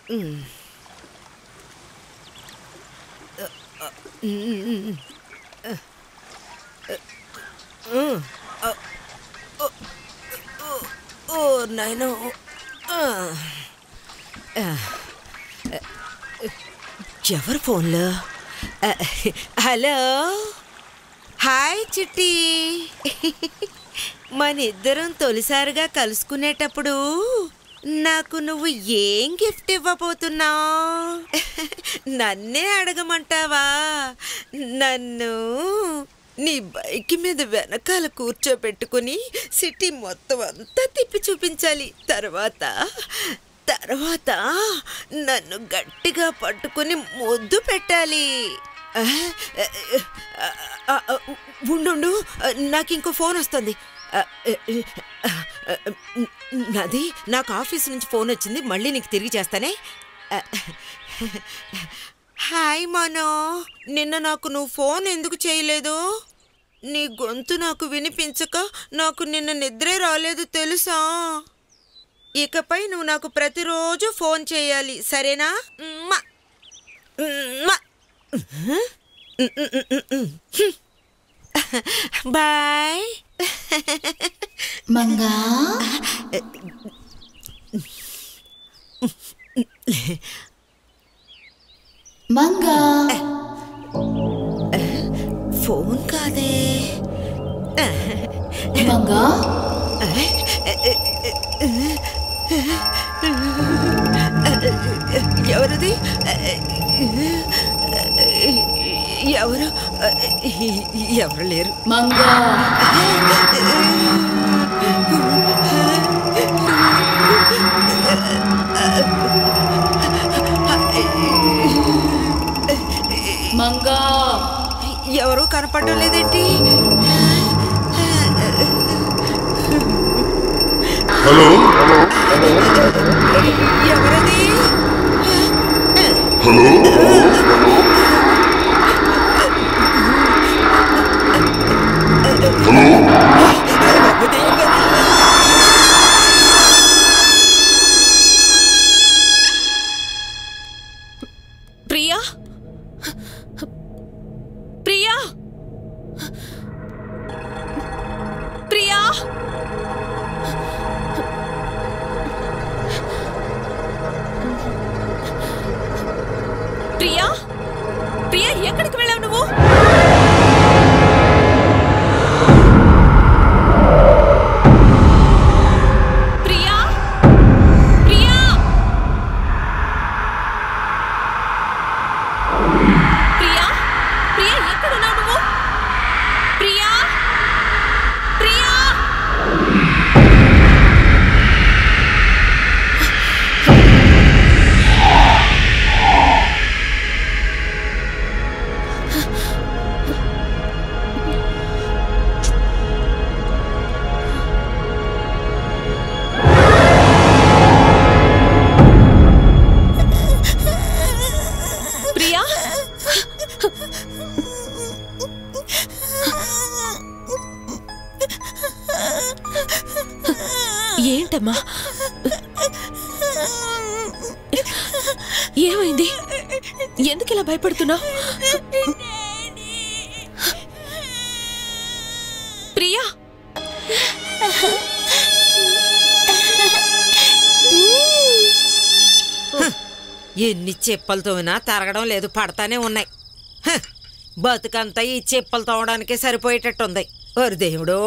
ఓ నాయనో. ఎవరు ఫోన్లో? హలో, హాయ్ చిట్టి. మనిద్దరం తొలిసారిగా కలుసుకునేటప్పుడు నాకు నువ్వు ఏం గిఫ్ట్ ఇవ్వబోతున్నావు? నన్నే అడగమంటావా? నన్ను నీ బైక్ మీద వెనకాల కూర్చోబెట్టుకుని సిటీ మొత్తం అంతా తిప్పి చూపించాలి. తర్వాత నన్ను గట్టిగా పట్టుకుని ముద్దు పెట్టాలి. ఉండు, నాకు ఇంకో ఫోన్ వస్తుంది. నాది నాకు ఆఫీస్ నుంచి ఫోన్ వచ్చింది, మళ్ళీ నీకు తిరిగి చేస్తానే. హాయ్ మనో, నిన్న నాకు నువ్వు ఫోన్ ఎందుకు చేయలేదు? నీ గొంతు నాకు వినిపించక నాకు నిన్న నిద్రే రాలేదు తెలుసా? ఇకపై నువ్వు నాకు ప్రతిరోజు ఫోన్ చేయాలి, సరేనా? బాయ్ మంగా. మంగా ఫోన్ కాదే. మంగా ఎవరిది? ఎవరు లేరు. మంగా మంగా ఎవరూ కనపడడం లేదేంటి? హలో, ఎవరది? హలో, ప్రియా, ప్రియా, ప్రియా, ప్రియా, ప్రియా, ఎక్కడికి వెళ్ళావు నువ్వు? ప్రియా, ప్రియా, ప్రియా, ప్రియా, ఎక్కడున్నావు నువ్వు? ప్రియా, ప్రియా. ప్రియా, ఏంటమ్మా, ఏమైంది? ఎందుకు ఇలా భయపడుతున్నావు? ప్రియా, ఎన్ని చెప్పులతో తరగడం లేదు, పడతానే ఉన్నాయి. బతుకంతా ఈ చెప్పులు తోవడానికే సరిపోయేటట్టుంది. ఓరి దేవుడో.